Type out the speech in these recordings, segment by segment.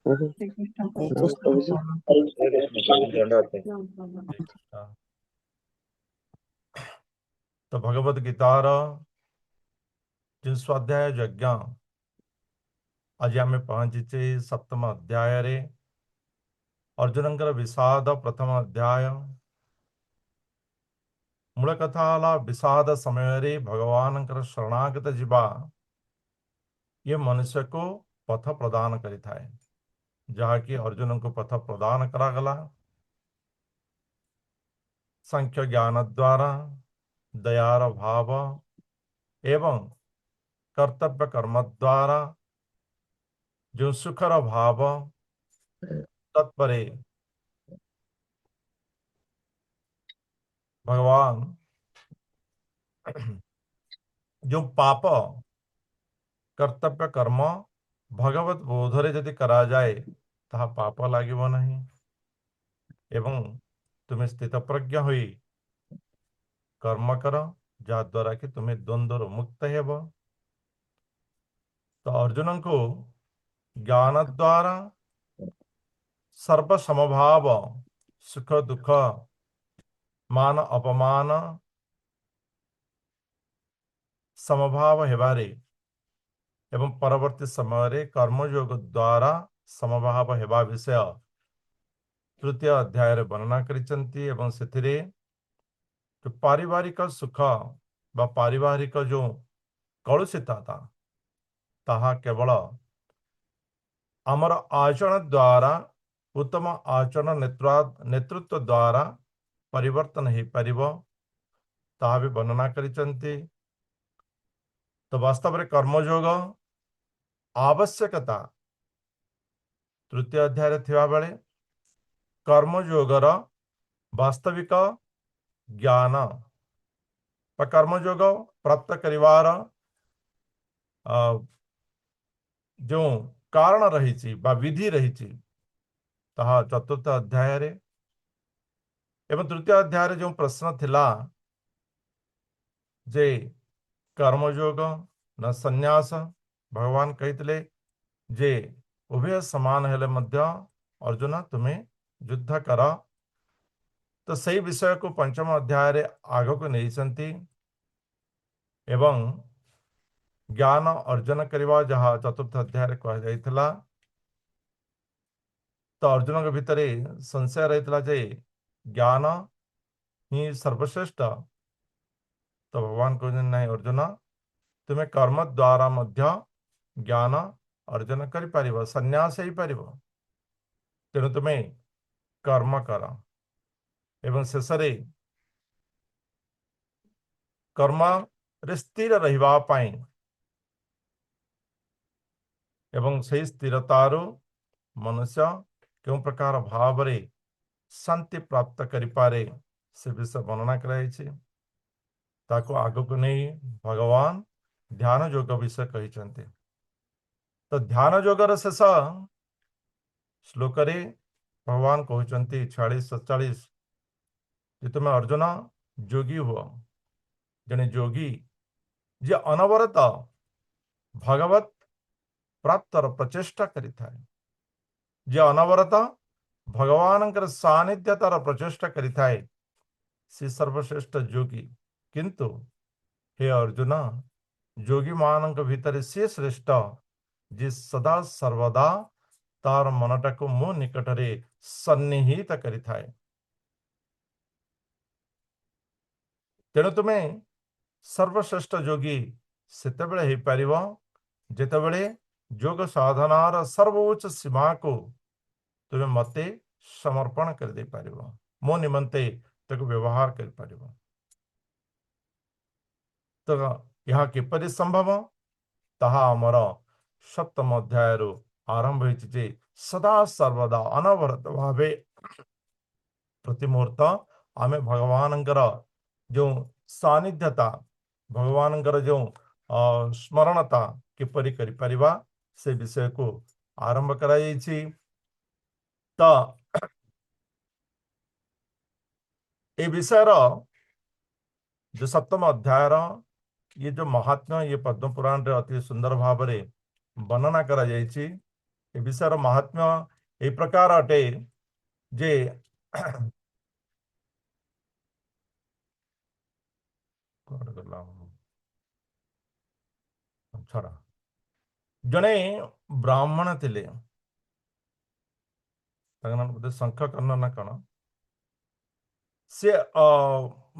କୋଉ ନମସ୍କାର ପ୍ରଭୁଜୀ। हाँ, तो भगवत गीतार जो स्वाध्याय यज्ञ आज आम पहुंची सप्तम अध्याय रे अर्जुन विषाद प्रथम अध्याय मूल कथा है विषाद समय रे भगवान शरणागत जीवा ये मनुष्य को पथ प्रदान करिथाए जहाँकि अर्जुन को पथ प्रदान करागला सांख्य ज्ञान द्वारा दयार भाव एवं कर्तव्य कर्म द्वारा जो सुखर भाव तत्परे भगवान जो पाप कर्तव्य कर्म भगवत बोधरे यदि करा जाए ताहा पाप लागिब नहीं एवं तुम्हें स्थित प्रज्ञ हुई कर्म कर द्वारा कि तुम्हें द्वंद्व मुक्त हेब। तो अर्जुन को ज्ञान द्वारा सर्व समभाव सुख दुख मान अपमान समभाव हेबारे एवं परवर्ती समय रे कर्मयोग द्वारा समभाव हेबा विषय तृतीय अध्याय रे वर्णना करिसंती एवं सेथिरे जो पारिवारिक सुख बा पारिवारिक जो कलुषिता था ताहा केवल आमर आचरण द्वारा उत्तम आचरण नेतृत्व द्वारा परिवर्तन हो पारिबो ताहा भी वर्णना करिसंती। तो वास्तव में कर्मयोग आवश्यकता तृतीय अध्याय रे थिबा बेले कर्मयोगर वास्तविक ज्ञान कर्मयोग प्राप्त करिवार जो कारण रही विधि रही चतुर्थ अध्याय रे एवं तृतीय अध्याय रे जो प्रश्न थिला जे कर्मयोग न संन्यास भगवान कही जे उभय समान हेले मध्य अर्जुन तुम्हें युद्ध कर तो सही विषय को पंचम अध्याय रे आग को नहीं एवं ज्ञान अर्जन करवा जहाँ चतुर्थ अध्याय रे कह जाइथिला तो अर्जुन के भितर संशय रही जे ज्ञान ही सर्वश्रेष्ठ। तो भगवान कहते नहीं अर्जुन तुम्हें कर्म द्वारा मध्य ज्ञान अर्जन कर पारिबो संन्यास हो पारिबो तेणु तुम्हें कर्म कर एवं शेष कर्म रे स्थिर रहिबा पाई एवं से स्थिरतारू मनुष्य क्यों प्रकार भाव रे शांति प्राप्त करिपारे से विषय वर्णना कराई ताको आगको नहीं भगवान ध्यान योग विषय कही। तो ध्यान योगर शेष श्लोक रे भगवान कहते 46-47 जे तुम अर्जुन जोगी हुआ जने जोगी जे अनवरत भगवत प्राप्तर प्रचेष्टा करिथाए जे अनवरत भगवान सानिध्यतार प्रचेष्टा करिथाए से सर्वश्रेष्ठ जोगी किंतु हे अर्जुन जोगी मानक भितर से श्रेष्ठ जे सदा सर्वदा तार मनटा को मो निकटरे सन्निहित करिथाए तेणु तुम्हें सर्वश्रेष्ठ जोगी सेतेबेले हो पारिबो जेतेबेले योग साधनार सर्वोच्च सीमा को तुम्हें मते समर्पण कर दे पारिबो मो निमंते ताको व्यवहार कर पारिबो। तो यह किपरि संभव ताहा आमर सप्तम अध्याय आरंभ होइछि सदा सर्वदा अनवरत भावे प्रति मुहूर्त आमे भगवानंकर जो सानिध्यता भगवानंकर जो स्मरणता किपरि करि परिबा से विषय को आरंभ कराई। तो ए विषय जो सप्तम अध्याय ये जो महात्म्य ये पद्म पुराण रे अति सुंदर भाव रे वर्णना करा जायछि ए विषय महात्म्य ए प्रकार अटे जे छड़ा जड़े ब्राह्मण थिले बोधे शंख कर्ण ना कण से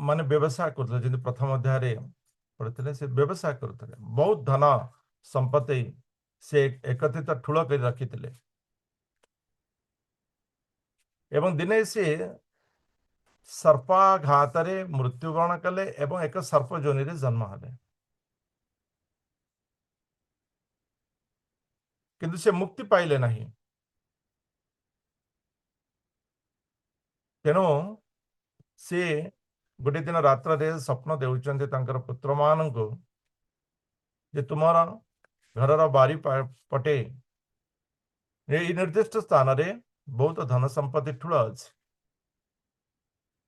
माने व्यवसाय करते जमी प्रथम अध्याय पढ़ते से व्यवसाय करते बहुत धन संपत्ति से एकत्रित ठूल कर रखी एवं दिने से सर्पाघात मृत्युवरण कले एवं एक सर्प जोनि रे जन्म हेले किंतु से मुक्ति पाइले नहीं तेणु से गोटे दिन रात्र रे स्वप्न देउचंते तांकर पुत्र माननको जे तुम्हारा घरर बारी पटे ये निर्दिष्ट स्थान रे बहुत धन संपत्ति ठूल अछि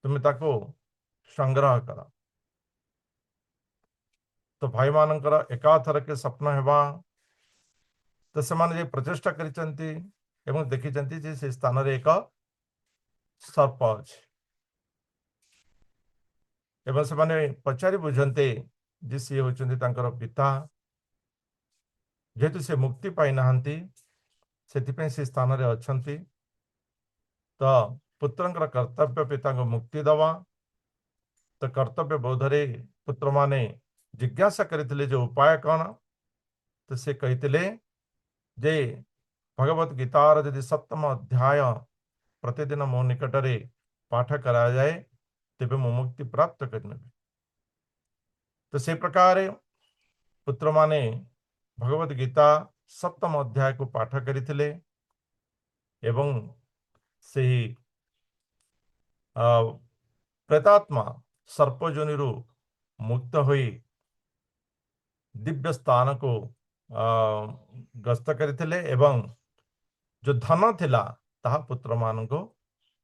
तुम्हें ताको संग्रह कर तो भाई मानकर एकाथर के स्वप्न हेबा तो से प्रचेषा कर देखी से स्थान रे एक सर्प अछि एवं से माने पचारि बुझन्ते जे सी होचंती तांकर पिता जेहेतु से मुक्ति पाई नाहंती सेथिपे से स्थान रे अछंती तो पुत्रंकर कर्तव्य पिता को मुक्ति दवा तो कर्तव्य बोधरे पुत्र माने जिज्ञासा करथिले जो उपाय कौन तो से कहिथिले जे भगवत गीतार यदि सप्तम अध्याय प्रतिदिन मो निकटरे पाठ करा जाए तेबे मो मुक्ति प्राप्त करने तो से प्रकार पुत्र माने भगवत गीता सप्तम अध्याय को पाठ करथिले एवं से प्रेतात्मा सर्पजोनिरु मुक्त होई दिव्य स्थान को गस्त करथिले एवं जो धन थिला ताहा पुत्र मान को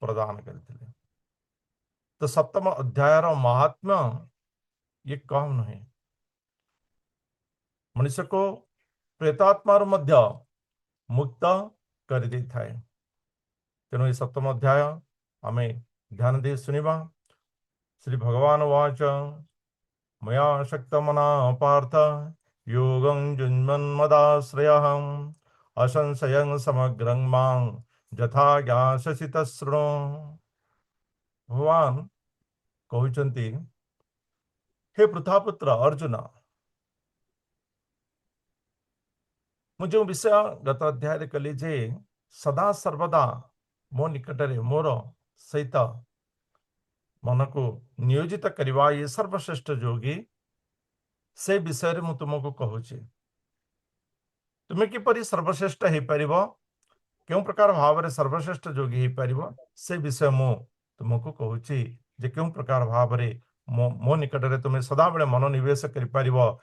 प्रदान करथिले तो सप्तम अध्याय महात्म्य ये कम नहीं मनुष्य को प्रेतात्मा मध्य मुक्त कर दी थाए तेणु ये सप्तम अध्याय आमे ध्यान दे सुनिबा श्री भगवान वाच मया शक्तमना पार्थ योगं जुन्मन्मदाश्रयः असंशयं समग्रं मां यथा ज्ञास्यसि तच्छृणु भगवान कहउचंती हे पृथापुत्र अर्जुन मु जो विषय गत अध्याय कली जे सदा सर्वदा मो निकटरे मोर सहित मन को नियोजित करवा ये सर्वश्रेष्ठ योगी से विषय मु तुमको कहूची तुम्हें किपरि सर्वश्रेष्ठ हो पार क्यों प्रकार भाव में सर्वश्रेष्ठ योगी हो पार से विषय मु तुमको कहूची जे क्यों प्रकार भाव में मो निकट में तुम्हें सदा बेले मनोनिवेश कर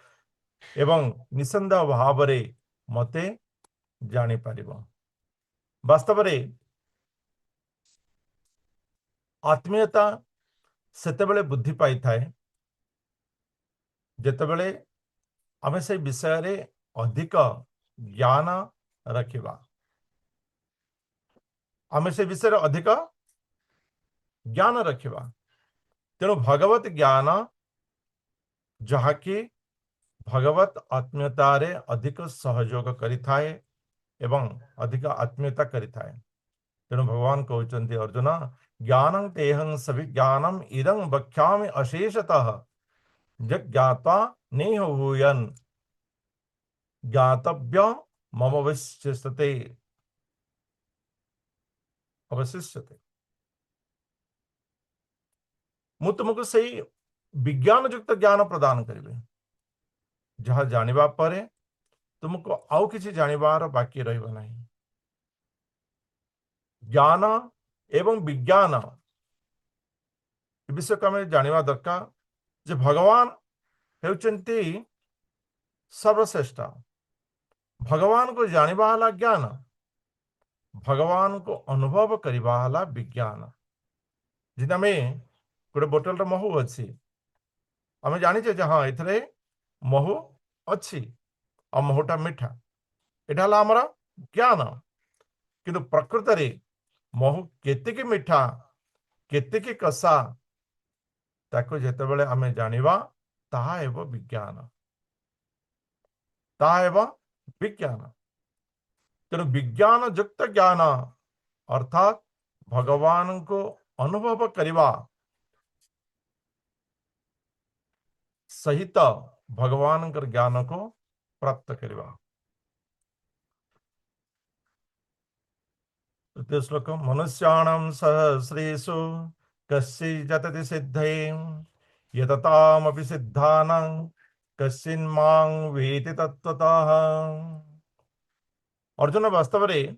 एवं निसंदेह भाव में मते जानी पार वास्तव में आत्मीयता सेतेबेले बुद्धि पाई थाए जेतेबेले आमे से विषय रे अधिक ज्ञान रखिबा आमे से विषय रे अधिक ज्ञान रखिबा तेणु भगवत ज्ञान जहाँकि भगवत आत्मीयता रे अधिक सहयोग करिथाए एवं अधिक आत्मीयता करिथाए तेणु भगवान कहउचंती अर्जुन ज्ञानं तेहं सविज्ञानम इदं वक्ष्यामि अशेषतः ज्ञात्वा नेह भूयन् ज्ञातव्य मम अवशिष्यते मु तुमको सही विज्ञान युक्त ज्ञान प्रदान करिवे जहाँ जानिबा परे तुमको आउ किछि जानिबार बाकी रहइबो नाही ज्ञान एवं विज्ञान विषय को हमें जानिबा दरकार जे भगवान हेउचंती सर्वश्रेष्ठ भगवान को जानिबा हला ज्ञान भगवान को अनुभव करिबा हला विज्ञान जिना में गोटे बोतल रे महू अच्छी आम जाचे हाँ ए महू अच्छी आ महूटा मीठा यहाँ हला आमर ज्ञान किंतु प्रकृत रे महु केतिकी मिठा केतिकी कषा ताको जेतेबेले आमे जानिबा ताहा एव विज्ञान, ताहा एव विज्ञान। तेणु विज्ञान युक्त ज्ञान अर्थात भगवान को अनुभव करवा सहित भगवान ज्ञान को प्राप्त करवा। तृतीय श्लोक मनुष्याणां सहस्रेषु कश्चिज्जतति सिद्धये यततामपि सिद्धानां कश्चिन्मां वेति तत्त्वतः। अर्जुन वास्तव में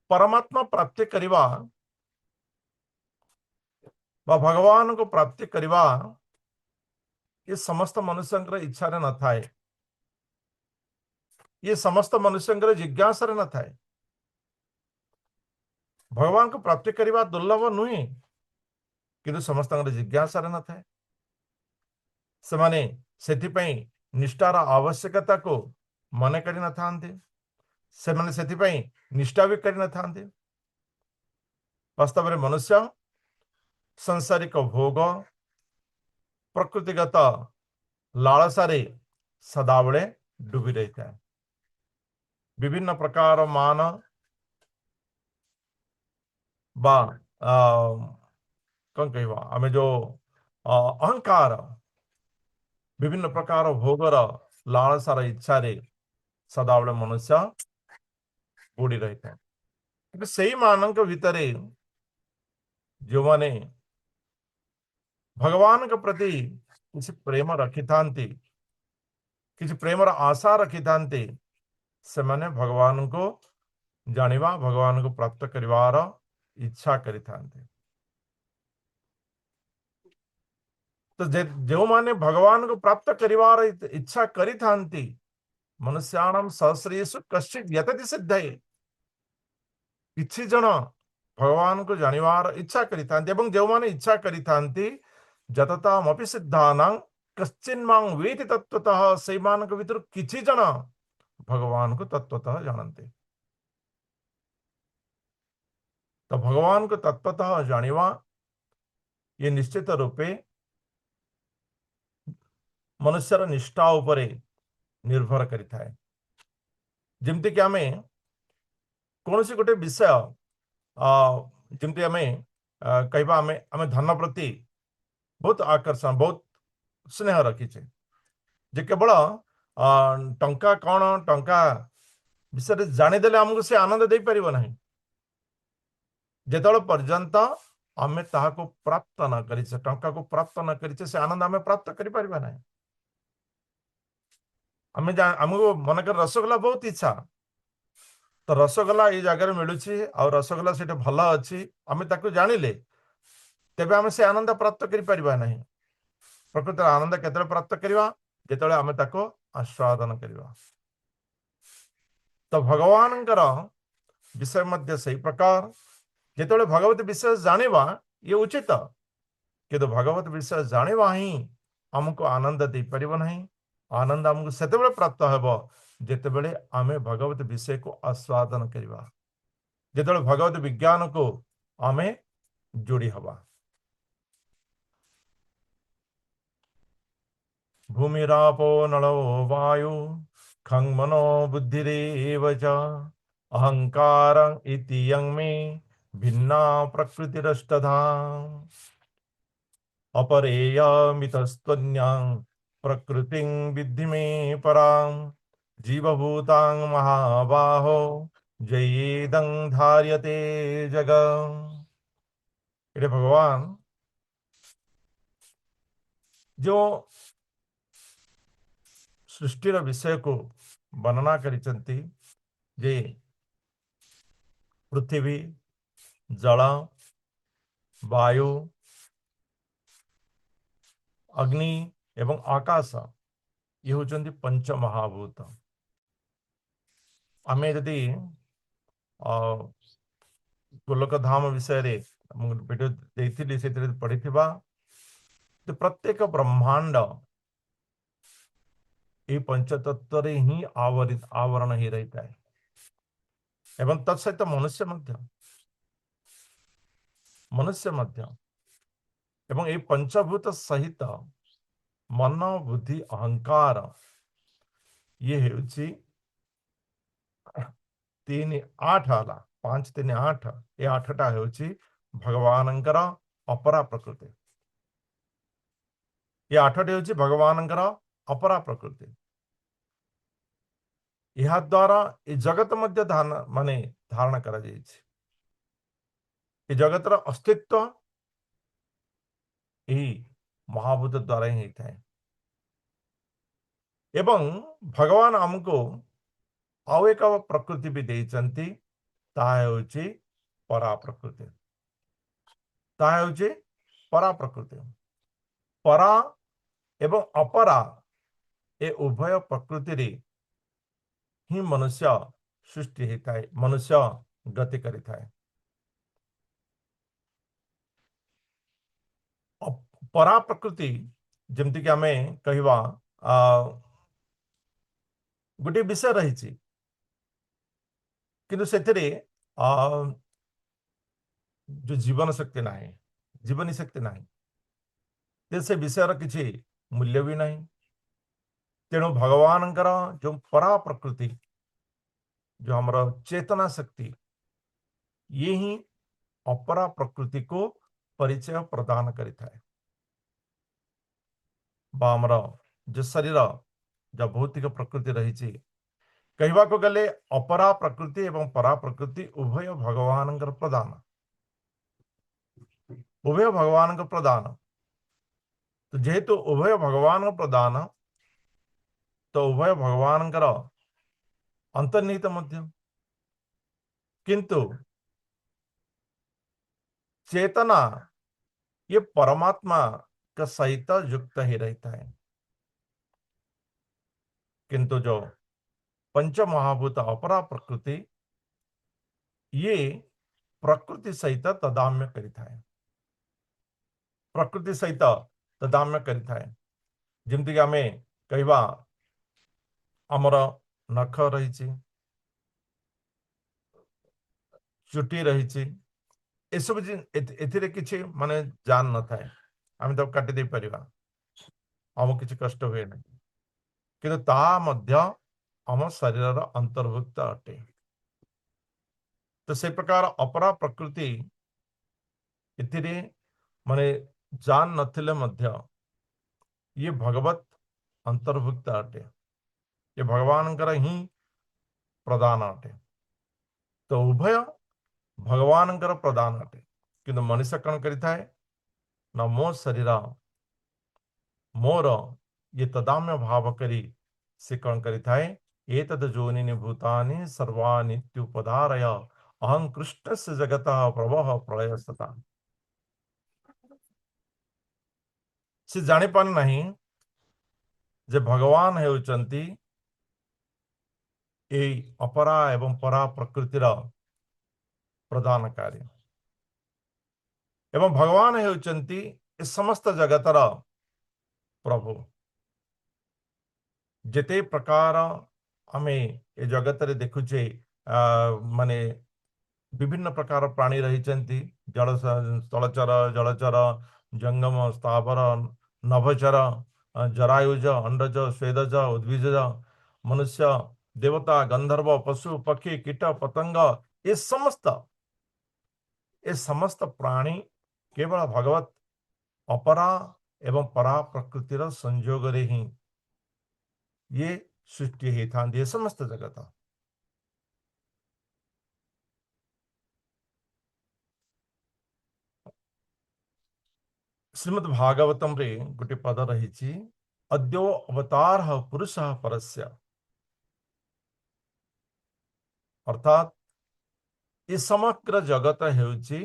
परमात्मा प्राप्ति करवा भगवान को प्राप्ति करवा ये समस्त मनुष्य इच्छा न थाए, ये समस्त मनुष्य जिज्ञासा न थाए। भगवान को प्राप्ति करवा दुर्लभ नुहे किंतु समस्त जिज्ञासा न थाए। से निष्ठार आवश्यकता को मन कर न थांते, से निष्ठा भी कर न थांते। वास्तव में मनुष्य सांसारिक भोग प्रकृतिगत लालसारे सदाबले डूबी रही है। विभिन्न प्रकार मान बा कौन कहवा आमे जो अहंकार विभिन्न प्रकार भोगर लालसार इच्छा रे सदाबले मनुष्य बुड़ी रही है। से मानक भितरे जो माने भगवान के प्रति किसी प्रेम रखी थांती, किसी प्रेमर आशा रखी थांती, से माने भगवान को जानिबा भगवान को प्राप्त करिवार इच्छा करि थांती। तो जो माने भगवान को प्राप्त करिवार इच्छा करि थांती मनुष्याणां सहस्रेषु कश्चित् यतति सिद्धये। किछि जन भगवान को जानिवार इच्छा करि थांती एवं जो माने इच्छा करि थांती जततामपि सिद्धानां कश्चिन्मां वेति तत्त्वतः। से मानक भितर किछि जन भगवान को तत्वतः जानते। तो भगवान को तत्वतः जानिवा ये निश्चित रूपे मनुष्यर निष्ठा उपरे निर्भर करि थाए। जेमति कि आमे कोनोसी गोटे विषय जेमति आमे कहबा आमे आमे धन प्रति बहुत आकर्षण बहुत स्नेह रखीचे जे केवल टंका कौन टंका विषय जानीदेले आमको से आनंद दे पारिबो नहीं जेतल पर्यंत आमे ताहाको प्राप्त न करिसे टंका को प्राप्त न करिसे से आनंद आमे प्राप्त करि पारिबा नहीं। आमे हमको मनकर रसगोल्ला बहुत इच्छा तो रसगोल्ला ये जगह मिलुछि और रसगोल्ला सेटे भल अछि आमे ताको जानिले तेबे आमे से आनंद प्राप्त करि पारिबा नहीं। प्रकृत आनंद केतले प्राप्त करिवा जेतले आमे ताको आस्वादन करिवा। तो भगवानंकर विषय मध्य सही प्रकार जेतले भगवत विषय जानिबा ये उचित किंतु भगवत विषय जानिबा ही हमको आनंद दे परिबो नहीं। आनंद हमको सेतेबेले प्राप्त हेबो जेतेबेले आमे भगवत विषय को आस्वादन करिवा, जेतले भगवत विज्ञान को आमे जोड़ी हवा। भूमिरापो नलो वायु खं मनो बुद्धिरेव च अहंकारं इति यं मे भिन्ना प्रकृतिरष्टधा अपरेयमितस्त्वन्यां प्रकृतिं विद्धि मे परां जीवभूतां महाबाहो जयेदं धार्यते जगत्। ये भगवान जो सृष्टिर विषय को वर्णना करिसंती जे पृथ्वी जल वायु अग्नि एवं आकाश ये होचंती पंच महाभूत। आमे यदि गोलक धाम विषय रे वीडियो देइथिली सेतरे पढ़िथिबा तो प्रत्येक ब्रह्मांड ये पंचतत्व ही आवरण ही रहता है एवं तत्सहित मनुष्य मध्य एवं ये पंचभूत सहित मन बुद्धि अहंकार ये ହେଉଛି 3 8 ହେଲା 5 3 8 ଏ 8ଟା ହେଉଛି ଭଗବାନଙ୍କର ଅପରା ପ୍ରକୃତି। ଏ 8ଟି ହେଉଛି ଭଗବାନଙ୍କର ଅପରା ପ୍ରକୃତି। ଏହା ଦ୍ୱାରା ଏ ଜଗତ ମଧ୍ୟ ଧାରଣ କରାଯାଇଛି। ଏ ଜଗତର ଅସ୍ତିତ୍ୱ ଏହି ମହାଭୂତ ଦ୍ୱାରା ହିଁ ହେଇଥାଏ ଏବଂ ଭଗବାନ ଆମକୁ ଆଉ ଏକ ପ୍ରକୃତି ବି ଦେଇଛନ୍ତି, ତାହା ହେଉଛି ପରା ପ୍ରକୃତି। ତାହା ହେଉଛି ପରା ପ୍ରକୃତି। ପରା ଏବଂ ଅପରା ଏ ଉଭୟ ପ୍ରକୃତିରେ ହିଁ ମନୁଷ୍ୟ ସୃଷ୍ଟି ହେଇଥାଏ, ମନୁଷ୍ୟ ଗତି କରିଥାଏ। ପରା ପ୍ରକୃତି ଯେମିତିକି ଆମେ କହିବା ଗୋଟିଏ ବିଷୟ ରହିଛି, କିନ୍ତୁ ସେଥିରେ जो जीवन शक्ति ନାହିଁ, ଜୀବନୀ ଶକ୍ତି ନାହିଁ, ସେ ବିଷୟର କିଛି ମୂଲ୍ୟ ବି ନାହିଁ। ତେଣୁ ଭଗବାନଙ୍କର ଯେଉଁ ପରା ପ୍ରକୃତି, जो ଆମର ଚେତନା ଶକ୍ତି, ये ही अपरा प्रकृति को परिचय प्रदान करिଥାଏ। बा हमर जो शरीर जो भौतिक प्रकृति रही कहवाको गले अपरा प्रकृति एवं परा प्रकृति उभय भगवान प्रदान, उभय भगवान प्रदान। तो जेहेतु उभय भगवान प्रदान, तो उभय भगवान अंतर्निहित मध्य, किंतु चेतना ये परमात्मा का सहित युक्त ही रहता है। किंतु जो पंच महाभूत अपरा प्रकृति ये प्रकृति सहित तदाम्य करिता है, प्रकृति सहित तदाम्य करिता है। जेमती कि आमे कहवा हमर नख रही, चुटी रही, ए सब एथिरे किछि माने जान न थाए, आमे तब काटि दे परिबा, हम किछि कष्ट हुए नहीं, किंतु ता मध्य हम शरीर अंतर्भुक्त अटे। तो से प्रकार अपरा प्रकृति एथिरे माने जान नथिले मध्य ये भगवत अंतर्भुक्त अटे, ये भगवान ही प्रदान अटे। तो उभय भगवान प्रदान अटे, किंतु मनुष्य कौन करिथाए ना मो शरीर मोर ये तदाम्य भाव करी से कौन करिथाए, एतद जोनिनि भूतानि सर्वानित्युपधारय अहं कृष्णस्य जगतः प्रभः प्रलयस्तथा। से जानि पान नहीं जे भगवान हेउचंती ए अपरा एवं परा प्रकृतिर प्रदानकारी एवं भगवान हेउचंती ए समस्त जगतर प्रभु। जेते प्रकार आमे ए जगत रे देखुचे माने विभिन्न प्रकार प्राणी रही, जल स्थलचर जलचर जंगम स्थावर नभचर जरायुज अंडज स्वेदज उद्भिज मनुष्य देवता गंधर्व पशु पक्षी कीट पतंग ये समस्त प्राणी केवल भगवत अपरा एवं परा प्रकृतिर संयोग रे ही ये सृष्टि ही था, ये समस्त जगत। श्रीमद् भागवतम रे गोटे पद रही, अद्यो अवतार पुरुष परस्य, अर्थात ये समग्र जगत हेउची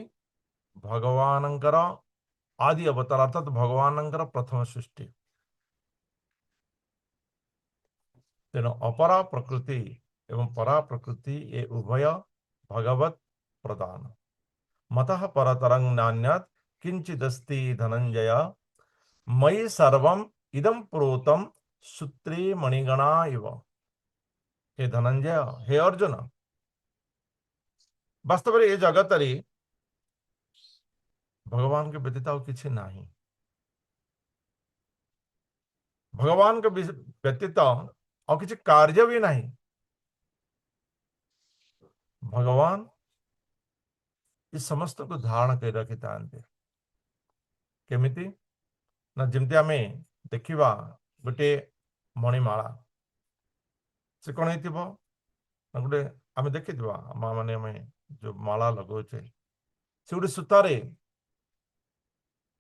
भगवानंकर आदि अवतार, अर्थात भगवानंकर प्रथम सृष्टि। तेणु अपरा प्रकृति एवं परा प्रकृति ये उभय भगवत प्रदान। मतः परतरं नान्यत् किंचिदस्ति धनंजय, मयि सर्वम इदं प्रोतम सूत्री मणिगणा इव। हे धनंजय, हे अर्जुन, वास्तव में ये जगत रे भगवान के व्यतीत और किसी नहीं। भगवान के व्यतीत और किसी कार्य भी नहीं। भगवान इस समस्त को धारण कर रखी था। केमिति ना जमती आम देखा गोटे मणिमाला से कौन हो गोटे आम देखी माँ मैंने आम जो माला लगौचे से गोटे सूतारे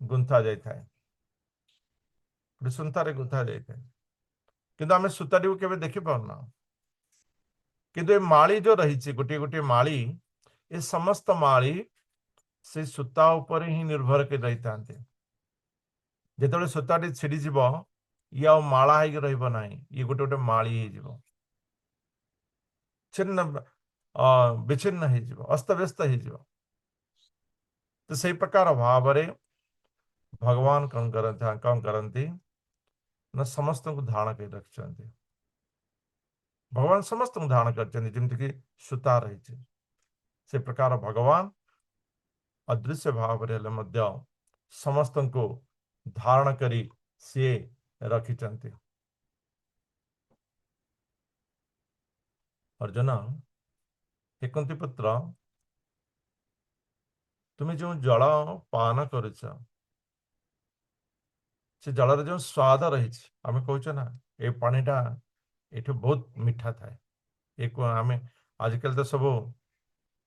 गुंथा जाए, गोटे सूतारे गुंथा जाए, किंतु आम सूताटी को केवे देखी पारना। किंतु ये माली जो रही गोटे गोटे माली, ये समस्त माली से सूता उपर ही निर्भर कर रही था। जिते सूताटी छिड़ीज ये आ माला हो रहा, ये गोटे गोटे माली हो छिन्न विच्छिन्न अस्तव्यस्त हो। तो सही प्रकार भाव भगवान कौन करती ना समस्त को धारण कर रखिंट। भगवान समस्त को धारण कर सूता रही से प्रकार भगवान अदृश्य भाव समस्त को धारण करी सी रखिंट। अर्जुन, हे कुंती पुत्र, तुम्हें जो जल पान कर जलर जो स्वाद रही आम कहे ना ये पानीटा ये बहुत मीठा थाए। ये आम आजिकल तो सब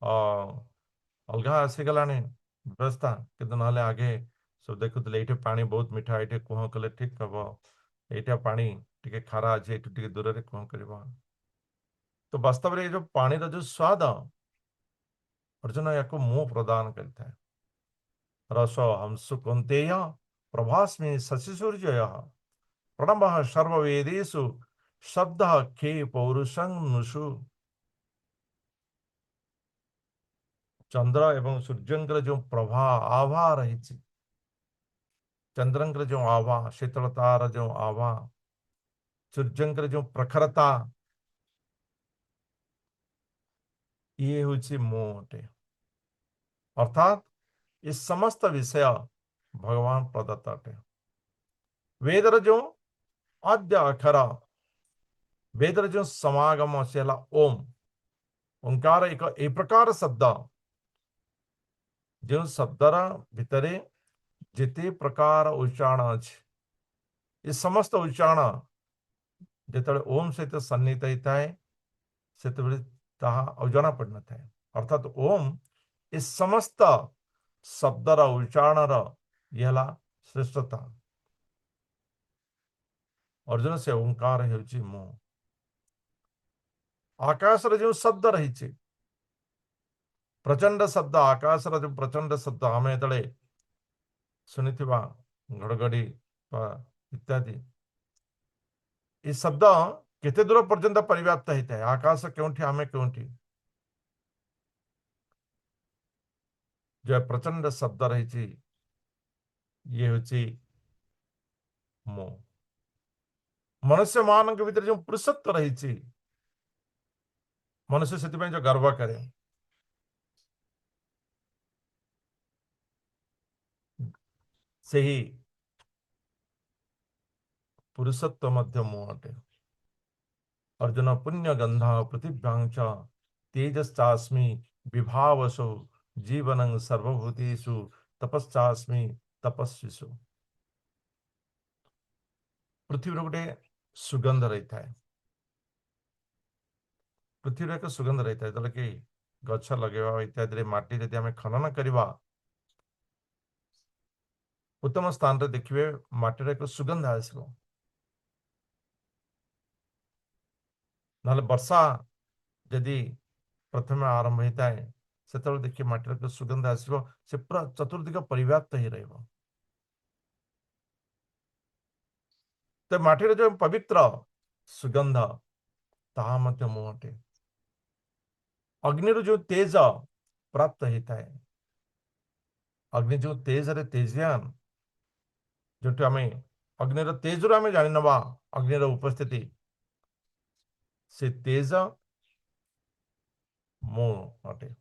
अलग आसीगला व्यवस्था, किंतु ना आगे सब देखुले ये पानी बहुत मीठा, ये कुह कले ठीक हम, ये पानी टे खारा अच्छे ये दूर से कुह कर। तो वास्तव में ये जो पानी जो स्वाद अर्जुन या मुँह प्रदान करता है। रस हंसु कुंतेय प्रभास्मि शशि सूर्य प्रणव सर्वेदेशु शब्द खे पौरुषु। चंद्र एवं सूर्यंकर जो प्रभा आभा रही, चंद्रंकर जो आभा, शीतलतार जो आभा, सूर्यंकर जो प्रखरता, ये हूँ मोटे। अर्थात इस समस्त विषय भगवान प्रदत्त अटे। वेदर जो आद्य अक्षर, वेदर जो समागम से ओम ओंकार एक ए प्रकार शब्द जो शब्दर भितर जिते प्रकार उच्चारण अच्छे, ये समस्त उच्चारण जिते ओम सहित सन्निहित होता है से अजना पड़ न था। अर्थात ओम इस समस्त शब्दर उच्चारण यह श्रेष्ठता। अर्जुन से ओंकार हो आकाश जो शब्द रही, प्रचंड शब्द, आकाश जो प्रचंड शब्द आम ये शुणी घड़घड़ी इत्यादि, ये शब्द केते दूर पर्यंत परिव्याप्त होता है। आकाश क्योंठी आम क्योंठी, जो प्रचंड शब्द रही ये हूँ मो। मनुष्य मान के भीतर जो पुरुषत्व रही, मनुष्य से जो गर्व करे, से ही पुरुषत्व मध्य मो अटे। अर्जुन पुण्य गंधा पृथिव्यांच तेजश्चास्मि विभावसो जीवन सर्वभूतेषु तपश्चास्मि तपस्विषु। पृथ्वी गोटे सुगंध रही है, पृथ्वी एक सुगंध रही है जो कि गछ लगे इत्यादि माटी यदि आम खनन करवा उत्तम स्थान रे देखिए माटीर एक सुगंध आसो। ना वर्षा जदि प्रथम आरंभ होता है से देखिए माटीर एक सुगंध आसो, से पूरा चतुर्दिक परिव्याप्त ही रही। तो माटीर जो पवित्र सुगंध ता मुहटे अग्नि जो तेज प्राप्त होता है, अग्नि जो तेज रे तेजियान जो आम अग्निर तेजरू आम जानी नवा अग्निर उपस्थिति से तेज मु अटे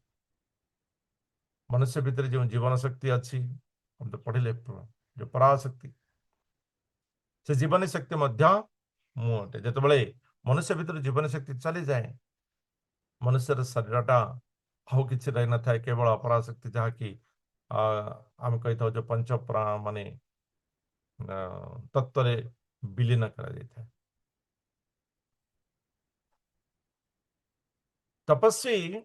मनुष्य भितर जो जीवन शक्ति अच्छी हम तो पढ़िले जो पराशक्ति से जीवन शक्ति मध्य मु अटे जितेबाला मनुष्य भितर जीवन शक्ति चली जाए मनुष्यर शरीरटा आउ कि रही न था केवल अपराशक्ति जहाँकि आम कही था जो पंच प्राण माने तत्व विलीन कर तपस्वी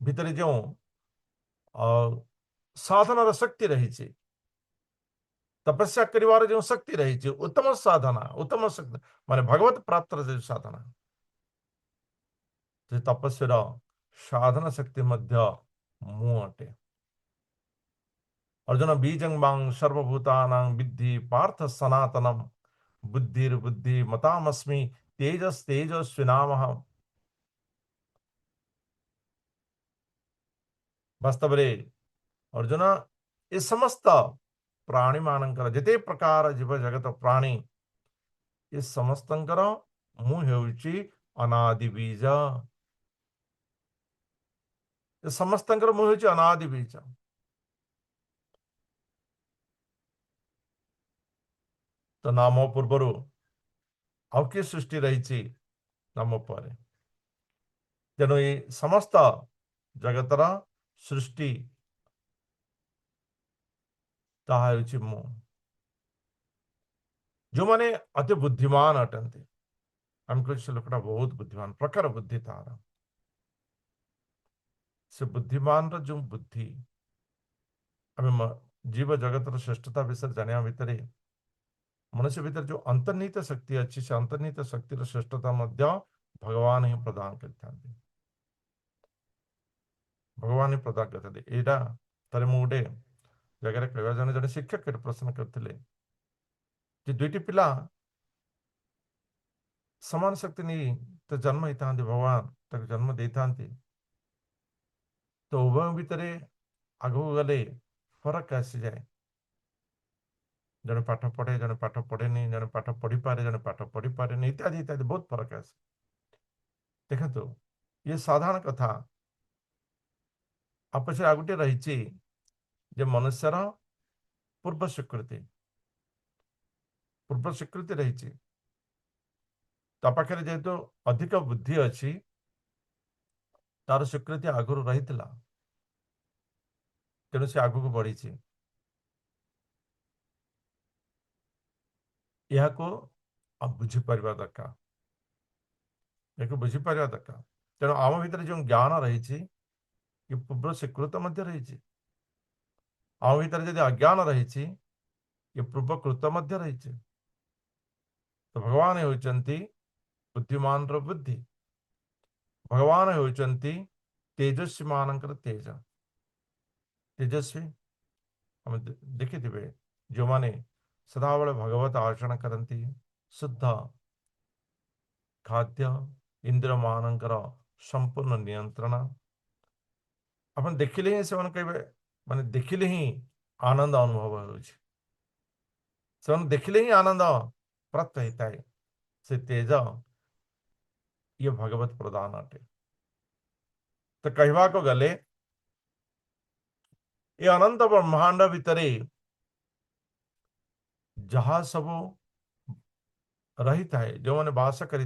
भितर जो साधनार शक्ति रही तपस्या करिवार जो शक्ति रही उत्तम साधना उत्तम शक्ति माने भगवत प्राप्त जो साधना से तपस्वीर साधना शक्ति मध्य मु अटे अर्जुन बीजं वांग सर्वभूतानां विद्धि पार्थ सनातनम बुद्धिर्बुद्धि मतामस्मि तेजस तेजस्विनामहम् वास्तव में अर्जुन ये समस्त प्राणी मानकर जिते प्रकार जीव जगत प्राणी ये समस्तंकर मु हेउची अनादि बीज ये समस्तंकर मु हेउची अनादि बीज तो नाम पूर्वर आउ किए सृष्टि रही नाम पर तेणु ये समस्त जगतर सृष्टि ताहा हेउची मु जो माने अति बुद्धिमान अटंती हम कह से लोकटा बहुत बुद्धिमान प्रकार बुद्धि तार से बुद्धिमान जो बुद्धि आम जीव जगतर श्रेष्ठता विषय जाना भितर मनुष्य भीतर जो अंतर्निहित शक्ति अच्छी से अंतर्निहित शक्तिर श्रेष्ठता मध्य भगवान ही प्रदान करते भगवान ही प्रदान करते यहाँ तारे मु गोटे जगह कहवा जने जने शिक्षक प्रश्न करते कि दुईटी पिला समान शक्ति नहीं तो जन्म ही था भगवान तक जन्म दे था तो उभय भितर आगू गले फरक आसी जाए जड़े पाठ पढ़े जड़े पाठ पढ़ेनि जड़े पाठ पढ़ी पारे जड़े पाठ पढ़ी पारे इत्यादि इत्यादि बहुत फरक आसे देखो ये साधारण कथा आपस आ गोटे रही मनुष्यर पूर्व स्वीकृति रही पाखे जेहेतु अधिक बुद्धि अच्छी तार स्वीकृति आगुरी रही तेणु से आगू को बढ़ी यह बुझीपर दरकार यह बुझीपर दरकार तेणु आम भीतर जो ज्ञान रही पूर्व स्वीकृत रही आम भीतर जब अज्ञान रही पूर्वकृत रही तो भगवान होती बुद्धिमान बुद्धि भगवान होती तेजस्वी मानकर तेज तेजस्वी हम देखी थे जो माने सदाबले भगवत आचरण करती शुद्ध खाद्य इंद्र मानकर संपूर्ण नियंत्रण अपन देखिले ही से कहे माने देखिले ही आनंद अनुभव हो देखिले ही आनंद प्राप्त होता है से तेज ये भगवत प्रदान अटे तो कहवा को गले ये अनंत ब्रह्मांड भितर जहा सब रही था जो मैंने बास करी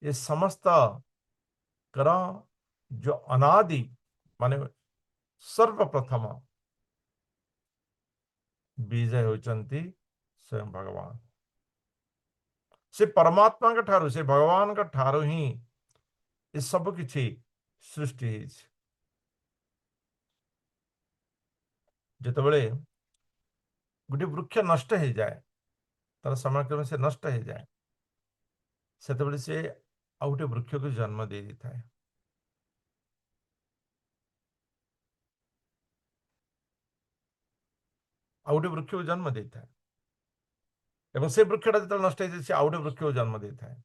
ये समस्त कर जो अनादि माने सर्वप्रथम बीज होती स्वयं भगवान से परमात्मा का ठारू से भगवान का ठारू ही ये सब किछि सृष्टि जितेबले गोटे वृक्ष नष्ट हो जाए तार समय क्रम से नष्ट हो जाए से से आ गोटे वृक्ष को जन्म दे था आ गोटे वृक्ष को जन्म दे था एवं से वृक्षटा जो नष्ट हो जाए आउ गोटे वृक्ष को जन्म दे था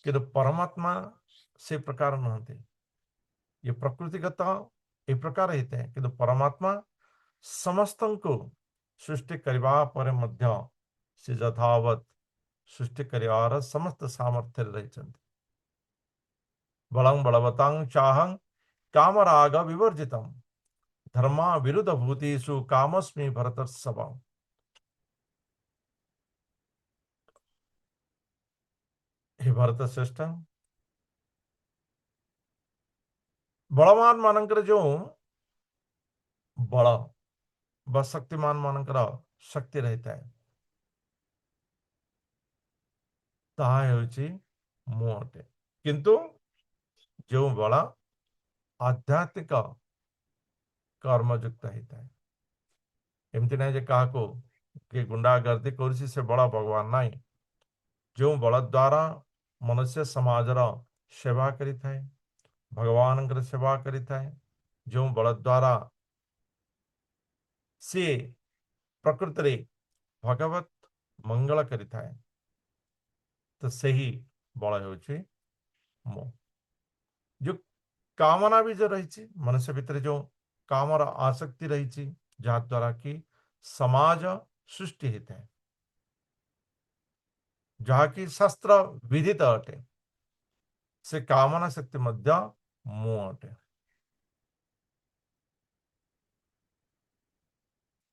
कि परमात्मा से प्रकार नुहते ये प्रकृतिगत ए प्रकार होता है कि परमात्मा ସମସ୍ତଙ୍କୁ ସୃଷ୍ଟି କରିବା ପରେ ମଧ୍ୟ ସେ ଯଥାବତ୍ ସୃଷ୍ଟି କରିବାର ସମସ୍ତ ସାମର୍ଥ୍ୟରେ ରହିଛନ୍ତି। ବଳଂ ବଳବତାଂ ଚାହଂ କାମରାଗ ବିବର୍ଜିତମ୍ ଧର୍ମ ବିରୁଦ୍ଧ ଭୂତିଷୁ କାମସ୍ମି ଭରତର୍ଷଭ। हे भरत श्रेष्ठ, बलवान मानकर जो बल व शक्तिमान मानकर शक्ति रहता है ताहा हेउची मु अटे। किंतु जो बल आध्यात्मिक कर्मयुक्त होता है, एमती नहीं जे क्या कि गुंडागर्दी करुछि से बल भगवान नहीं। जो बल द्वारा मनुष्य समाजर सेवा करिथाए, भगवान सेवा करिथाए, जो बल द्वारा सी प्रकृति रे भगवत मंगल करिथाए, तो सही बल होछि मो। जो कामना भी जो रही मनुष्य भितर जो कामर आसक्ति रही जहा द्वारा कि समाज सृष्टि होता है, जहाँ की शास्त्र विदित अटे, से कामना शक्ति मध्य मु अटे।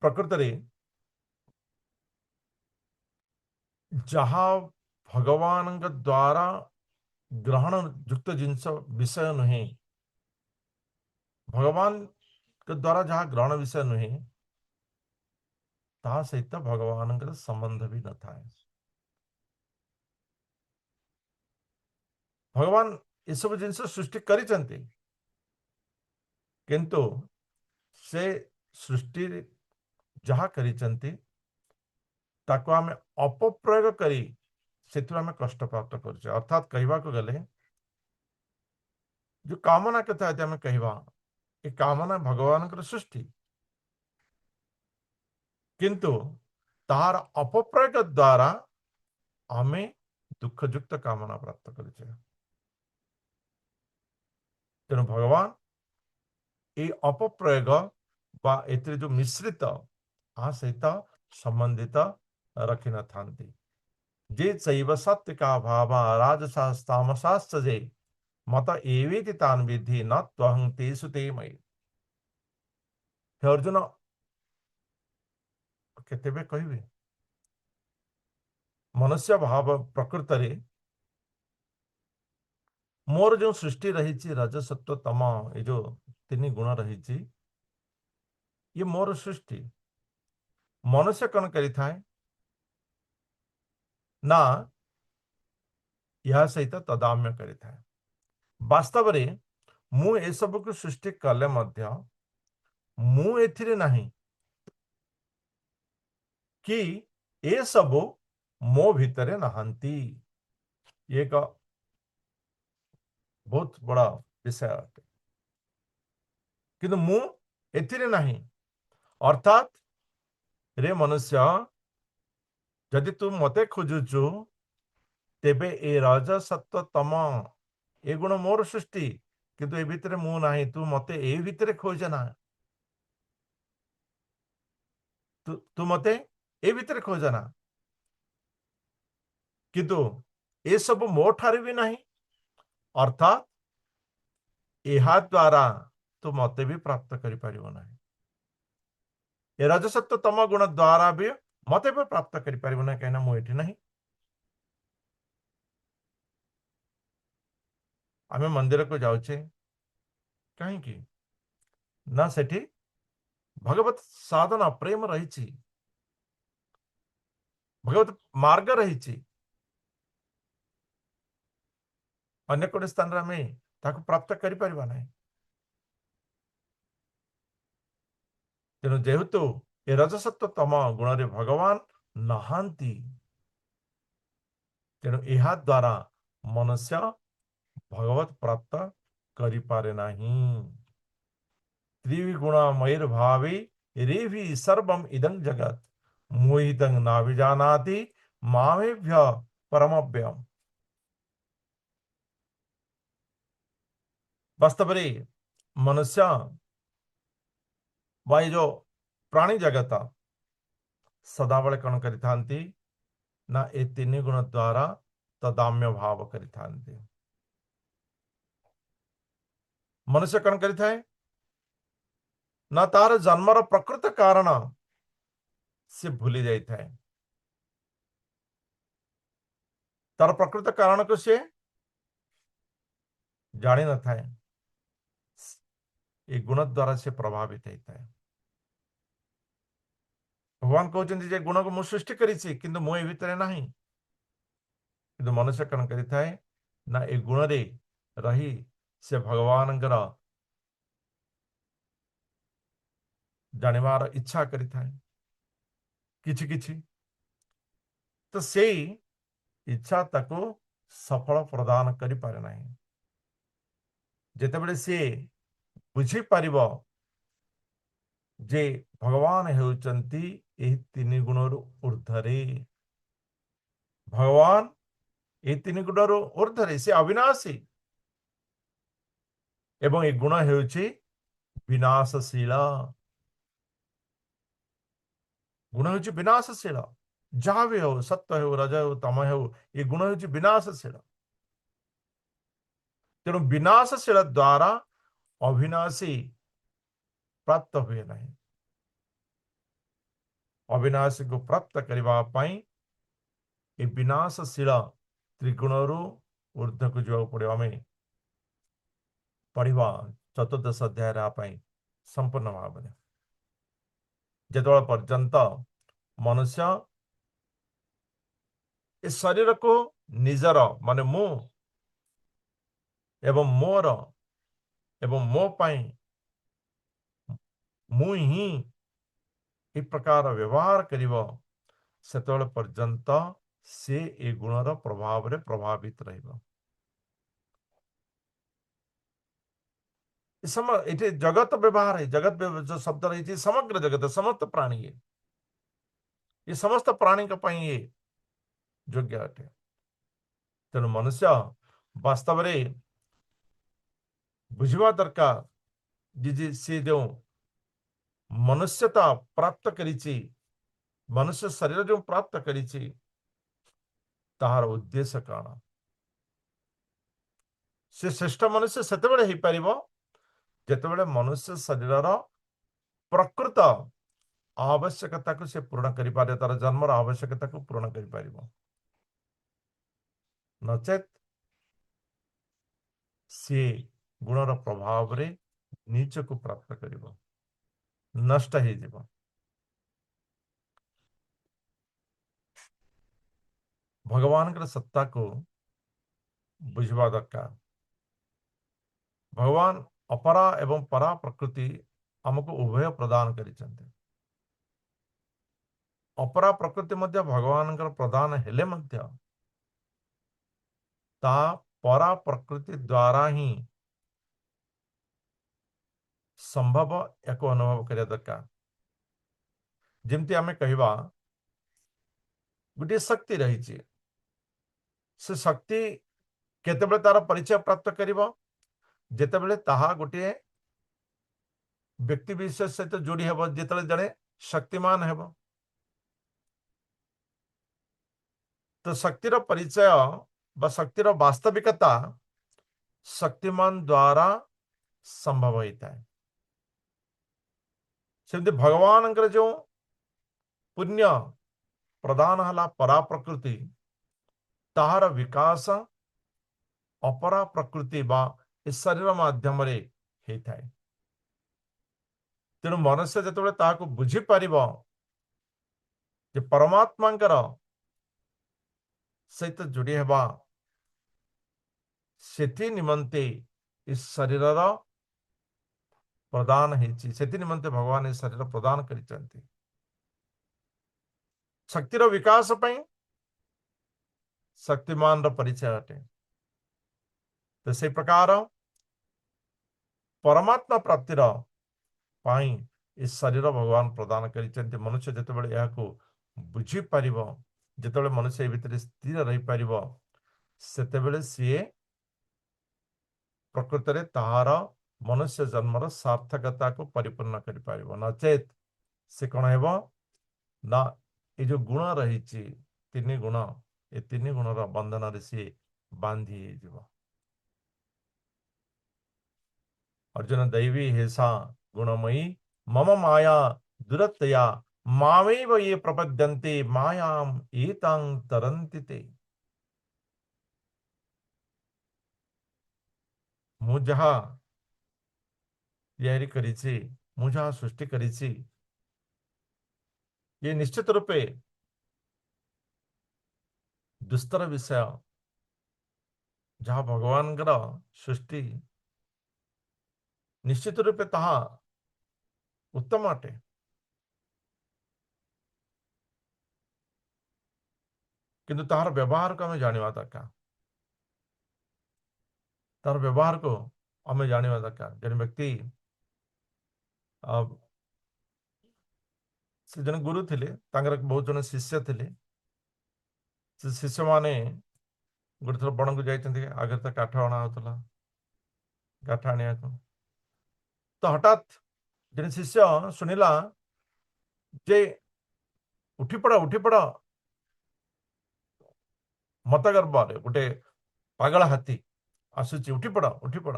प्रकृति रे जहाँ भगवान द्वारा ग्रहण युक्त जिनस विषय नुहे, भगवान के द्वारा जहाँ ग्रहण विषय नुहे ता सहित भगवान संबंध भी न था। भगवान ये सब जिनस सृष्टि करिसंती, किंतु से सृष्टि जहाँ करिसंती ताको आमे अपप्रयोग करी सेतु आमे कष्ट प्राप्त करछे। अर्थात कहवा को गले जो कामना कथा है आमे कहवा ये कामना भगवान कर सृष्टि, किंतु तार अपप्रयोग द्वारा आमे दुखयुक्त कामना प्राप्त करछे। तेणु भगवान ये अपप्रयोग बा एतरे जो मिश्रित आ सहित संबंधित रखि न थांती। जे चैव सत्विका भावा राजसास्तामसाश्च जे मत एवेति तान् विद्धि न त्वहं तेषु ते मयि। हे अर्जुन केतेबे कहिबे मनुष्य भाव प्रकृति रे मोर जो सृष्टि रही रजसत्व तम ये जो तीन गुण रही ये मोर सृष्टि। मनुष्य कौन करिथाए ना यह सहित तदाम्य करिथाए। वास्तव रे मु ए सब को सृष्टि कले मध्य मु एथिरे नहीं कि ए सब मो भितरे नहांती। एक बहुत बड़ा विषय अटे, किंतु मु एथिरे नहीं। अर्थात रे मनुष्य जदि तू मते खोजुचु तेबे ए रजसत्व तम ए गुण मोर सृष्टि, किंतु ए भितरे मु नाही। तू मते ए भितरे खोजे ना, तू मते ए भितरे खोजे ना, किंतु ए सब मो ठारे भी नहीं। अर्थात एहा द्वारा तू मते भी प्राप्त करि परिबो नाही। ए रजसत्व तम गुण द्वारा भी मते भी प्राप्त करि परिबो नाही, कहना मु एठी नहीं। आमे मंदिर को जाउछे कहीं ना सेठी भगवत साधना प्रेम रही, भगवत मार्ग रही, अन्य कोटे स्थान रे आमे ताको प्राप्त करि परिबा नाही। तेणु जेहेतु ए रजसत्व तम गुण रे भगवान नहांती, तेणु यह द्वारा मनुष्य भगवत प्राप्त करि पारे नाही। त्रिगुणमयिर भावे रेभि सर्वम इदं जगत मोहितं नाभिजानाति मामेभ्य परमव्यम। वास्तव रे मनुष्य वाई जो प्राणी जगत सदाबले कौन करिथांती ना ए तीन गुण द्वारा तदाम्य भाव करिथांती। मनुष्य कौन करिथाए ना तार जन्मर प्रकृत कारण से भूली जाइथाए, तार प्रकृत कारण को से जानी न थाए, ये गुण द्वारा से प्रभावित होता है। भगवान कहते जे गुण को मु सृष्टि करी किंतु मु ए भितर नहीं, किंतु मनुष्य कौन करिथाए ना ए गुण रे रही से भगवान जानिबार इच्छा करिथाए किछि किछि, तो से इच्छा ताको सफल प्रदान करि पारे नहीं। जेतेबेले से बुझी पारिबो जे भगवान हेउचंती एही तीन गुणरु ऊर्ध्वरे, भगवान ए तीन गुणरु ऊर्ध्वरे, से अविनाशी एवं ए गुण हेउची विनाशशील, गुण हेउची विनाशशील, जहाँ भी हो सत्य हो रज हो तम हो ये गुण हेउची विनाशशील। तेणु विनाशशील द्वारा अविनाशी प्राप्त हुए नहीं। अविनाशी को प्राप्त करबा पई ए विनाशशील त्रिगुणरु ऊर्ध्व को जाओ पड़े। हमें पढ़ा चतुर्दश अध्याय संपूर्ण भाव में जो पर्यंत मनुष्य इस शरीर को निजर माने मु एवं मोर एवं मो पाई मु ही इ प्रकार व्यवहार करिवो सेतोल पर्यंत से ए गुणर प्रभाव रे प्रभावित रहिबो। इटे जगत व्यवहार है, जगत जो शब्द रही समग्र जगत समस्त प्राणी है, ये समस्त प्राणी का पाई ये योग्य अटे। तेणु मनुष्य वास्तव में बुझवा दरकार जी सी जो मनुष्यता प्राप्त करिछि, मनुष्य शरीर जो प्राप्त करिछि ताहार उद्देश्य काना। से श्रेष्ठ मनुष्य सेतेबेले ही परिबो जेतेबेले मनुष्य शरीरर प्रकृत आवश्यकता को से पूर्ण करि पारे, तार जन्मर आवश्यकता को पूर्ण करि पारिबो, नचेत से गुणर प्रभाव रे नीच को प्राप्त करिबो, नष्ट ही जीव। भगवान के सत्ता को बुझवा दरकार। भगवान अपरा एवं परा प्रकृति हमको उभय प्रदान करिसेंते। अपरा प्रकृति मध्य भगवान प्रदान हेले मध्य ता परा प्रकृति द्वारा ही संभव एक अनुभव करिया दरकार। जेमती आमे कहिबा गोटे शक्ति रही, से शक्ति केतेबेले तार परिचय प्राप्त करिवो जेतेबेले ताहा गोटे व्यक्ति विशेष सहित जोड़ी हेबो, जेतेबेले जड़े शक्तिमान हेबो। तो शक्तिर परिचय बा शक्तिर वास्तविकता शक्तिमान द्वारा संभव होता है। सेमती भगवान जो पुण्य प्रदान हला परा प्रकृति ताहार विकास अपरा प्रकृति बा इस शरीर माध्यम रे होता है। तेणु मनुष्य जो ताको बुझी पारिबो जे परमात्मांकर सहित जोड़ी हेबा सेथि निमंते इस शरीर प्रदान हेछि, सेथि निमंते भगवान इस शरीर प्रदान करिसंती। शक्तिर विकास पई शक्तिमान रो परिचय अटे। तो से प्रकार परमात्मा प्राप्तिर पाई इस शरीर भगवान प्रदान करिसंती। मनुष्य जेतेबेले या को बुझी पारिबो, जेतेबेले मनुष्य ए भितर स्थिर रही पारिबो सेतेबेले सिए प्रकृत रे ताहार मनुष्य जन्मर सार्थकता को परिपूर्ण करि पारिबो। नचेत से कौन हेबो ना ये जो गुण रही तीन गुण ये तीन गुणर बंधन सी बांधी जीव अर्जुन दैवी हेसा गुणमयी मम माया दुरत्तया मामेव ये प्रपद्यन्ते मायाम एतां तरन्ति ते मु जहा तैयारी करिछि मु जहा सृष्टि करिछि ये निश्चित रूपे दुस्तर विषय जहाँ भगवान सृष्टि निश्चित रूपे ताहा उत्तम अटे किंतु तार व्यवहार को आम जाना दरकार तार व्यवहार को आम जाना दरकार जन व्यक्ति से जन गुरु थे बहुत जन शिष्य थे से शिष्य माने गोटे थर बण को जाइए आगे तो काठ अणा होता काठ आने तो हठात जन शिष्य शुणिला जे उठी पड़ मत गर्भ गोटे पागल हाथी आसूची उठी पड़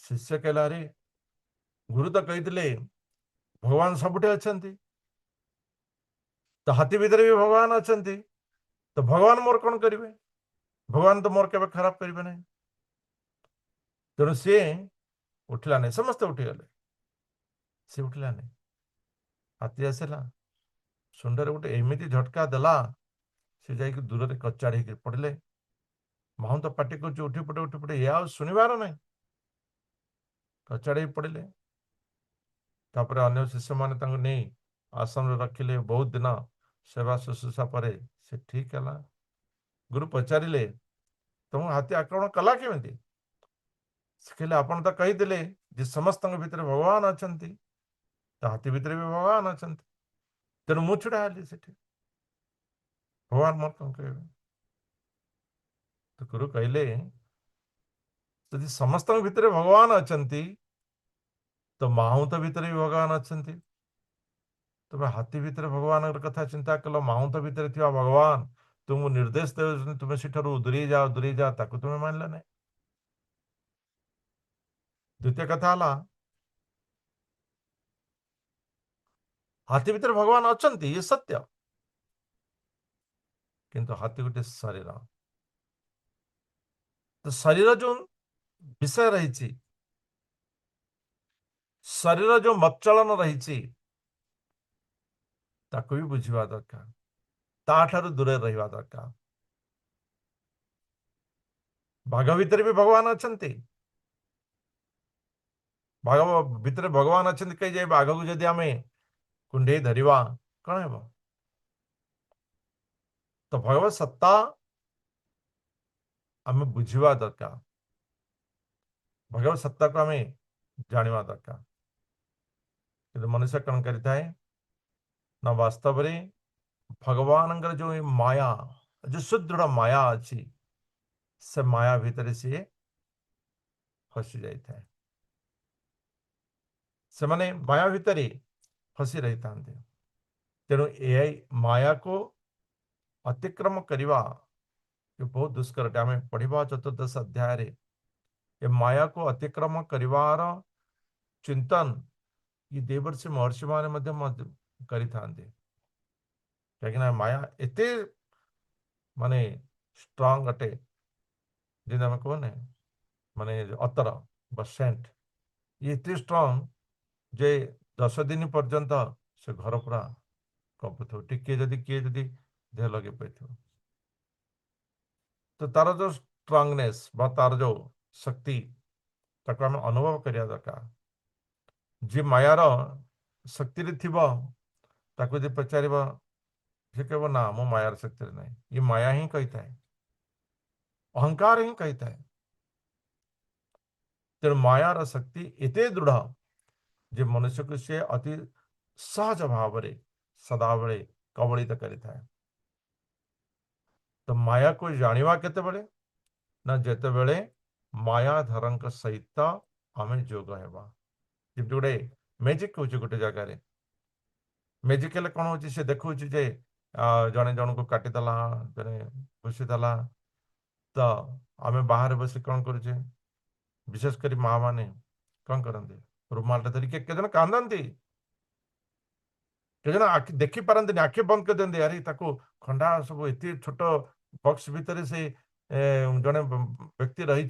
शिष्य कहला रे गुरु तो कही भगवान सबुठे अच्छा तो हाथी भितर भी भगवान अच्छा तो भगवान मोर कौन करेंगे भगवान तो मोर के खराब करेंगे ना तेणु सी उठला नहीं समस्ते उठीगले सी उठला नहीं हाथी आसला सुंडर गोटे एमती झटका देला से जाकि दूर से कचाड़ हो पड़े माहूं तो पाटी कर उठी पड़े या शुणवार ना कचाड़ पड़े तापर अन्य शिष्य मैंने नहीं आश्रम रखिले बहुत दिन सेवा शुश्रूषा पर से ठीक है गुरु पचारे तुम हाथी आक्रमण कला केमी कहले आपण तो कही समस्त भितर भगवान अच्छा तो हाथी भितर भी भगवान अच्छा तेणु मु छुड़ा हेली से भगवान मोर कौन कहे तो गुरु कहले यदि समस्त भितर भगवान अच्छा तो माहूत भितर भी भगवान अच्छा तुम्हें हाथी भितर भगवान कथा चिंता कल माहूत भितर थी भगवान तुमको निर्देश दे तुम्हें सेठू दूरी जाओ ताकू तुम्हें मानला नहीं द्वितीय कथा हाथी भितर भगवान अच्छा ये सत्य किंतु हाथी गोटे शरीर तो शरीर जो विषय रही शरीर जो मच्चलन रही भी बुझा दरकार ताठारु दूरे रहा दरकार बाघ भितर भी भगवान अच्छा बाघ भितर भगवान अच्छा कही जाए बाघ को जदि आम कुंडे धरवा कौन है तो भगवत सत्ता आम बुझा दरकार भगवत सत्ता को आम जाना दरकार कि मनुष्य कौन करें ना वास्तव में भगवान जो माया जो सुदृढ़ माया अच्छी से माया भितर सी फसी जाए से माने माया भितर फसी रही था तेणु ए माया को अतिक्रम करवा बहुत दुष्कर आम पढ़ा चतुर्दश अध्याय ये माया को अतिक्रम करिवार चिंतन ये देवर्षि महर्षि माने करि माया एते माने स्ट्रांग अटे जिन कहने माने अतर सेंट ये एते स्ट्रांग जे 10 दिन पर्यंत से घर पूरा कंपुथ टिके जदि किए जदि देह लगे पाई तो तार जो स्ट्रांगनेस तार जो शक्ति ताको आम अनुभव करिया दरकार जी मायार शक्ति ताको जे पचार से कह ना मो मायार शक्ति ना ये माया ही कही था अहंकार ही कही था तेणु मायार शक्ति एते दृढ़ जे मनुष्य को सी अति सहज भाव सदा बेले कबलित करें तो माया को जानिवा केते बेले ना जेते बेले मायाधर सहित आम जोग हेबा गोटे मैजिक हूँ गोटे जगार मैजिक हेल्ले कौन हो देखा जे जड़े जन को काटिदेला जड़े घुषीदेला तो आम बाहर बस कौन करुचे विशेषकर माँ मैंने कौन करते रुमाल धरिके के कांदती के आखि देखी पारती आखि बंद कर दिखते यार ताको खंडा सब एत छोट बक्स भितर से जड़े व्यक्ति रही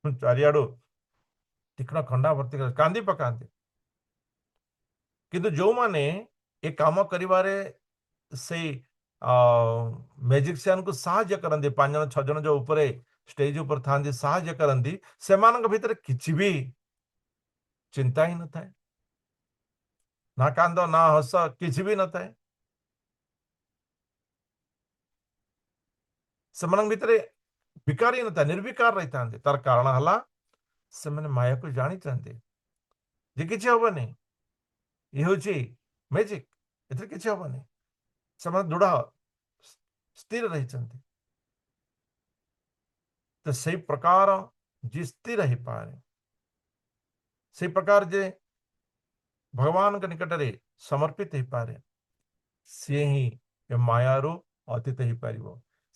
चारिआडू तीक्ष्ण खंडा भर्ती कांदी पकाते किंतु जो माने ए काम करिवारे से मैजिशियन को साहाय्य करते 5 जन 6 जन जो ऊपर स्टेज ऊपर था साहाय्य करती से भीतर किसी भी चिंता ही न थाए ना कांद ना हस किसी भी न थाए से भितर विकार ही न था निर्विकार रही था तार कारण है से माया को जानी जे किसी हेनी ये हूँ मैजिक ए किसी हेनी से दृढ़ स्थिर रही तो सही प्रकार जी स्थिर ही पाए से प्रकार जे भगवान के निकट रे समर्पित हो पारे सी ही ए मायारू अतीत हो पार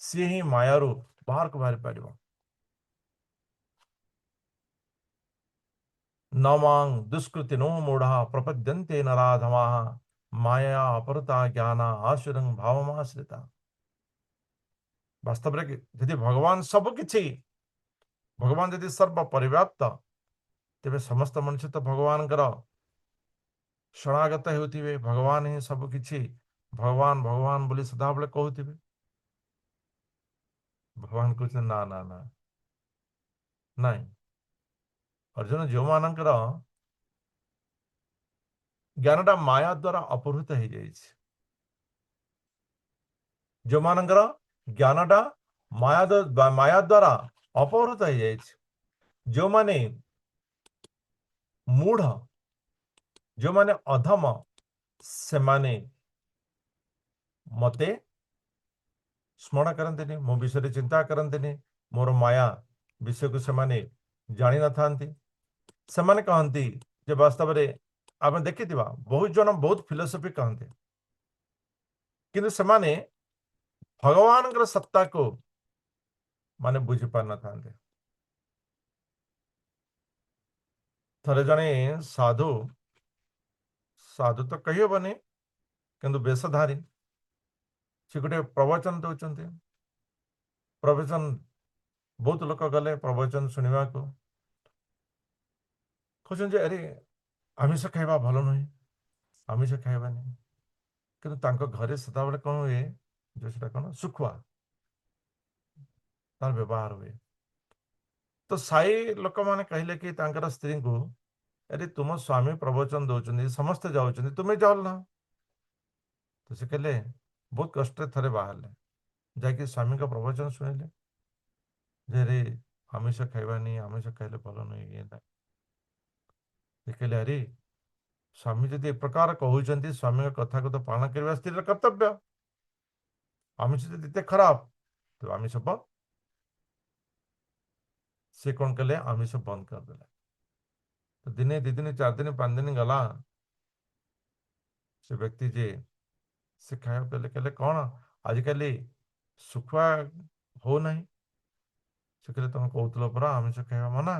सी ही मायारू बाहर को बाहरी पार नमांग दुष्कृति नो मूढ़ा प्रपद्यन्ते नराधमा माया अपरता ज्ञान आसुरंग भावमाश्रिता वास्तव में यदि भगवान सबकि भगवान यदि सर्व परिव्याप्त तेरे समस्त मनुष्य तो भगवान शरणागत होते भगवान ही सबकि भगवान भगवान बोली सदाबले कहते भगवान कहते ना ना ना नहीं अर्जुन जो मानकर ज्ञानटा माया द्वारा अपहृत हो जाए जो मानकर ज्ञानटा माया द्वारा अपहृत हो जाए जो माने मूढ़ जो माने अधम से माने मते स्मरण करते मो विषय चिंता करते मोर माया विषय को से माने जानी न था से कहती जे वास्तव में आम देखी बहुत जन बहुत फिलोसफी कहते किंतु से माने भगवान सत्ता को माने बुझी पार न था थरे जने साधु साधु तो कही हेनी किंतु वेशधारी से गोटे प्रवचन दौरान प्रवचन बहुत लोक गले प्रवचन शुणा को कहते अरे आमिष खाइबा भल नुहे आमिष खाइबानी कि घरे सदाबले कौन हुए जो से कौन सुखुआ तार व्यवहार हुए तो साई लोक मैंने कहले कि स्त्री को अरे तुम स्वामी प्रवचन दौरान समस्ते जाऊँ तुम्हें जाओ ना तो से कहले बहुत कष्ट थे बाहर जाकि स्वामी का प्रवचन शुणिले जे रे आमिष खाइबानी आमिष खाइले भल नुहे ये ना कहले अरे स्वामी जदि ए प्रकार कहते स्वामी कथा को तो पालन करने स्त्री कर्तव्य आमिष जब खराब तो आमिष बंद से कौन कले आमिष बंद करदे तो दिने 2 दिन 4 दिन 5 दिन गला से व्यक्ति जे से खाया कहले कौन आजिकल सुखुआ हो नहीं से कहले तुम कहूल परा आमिष खाଇବା मना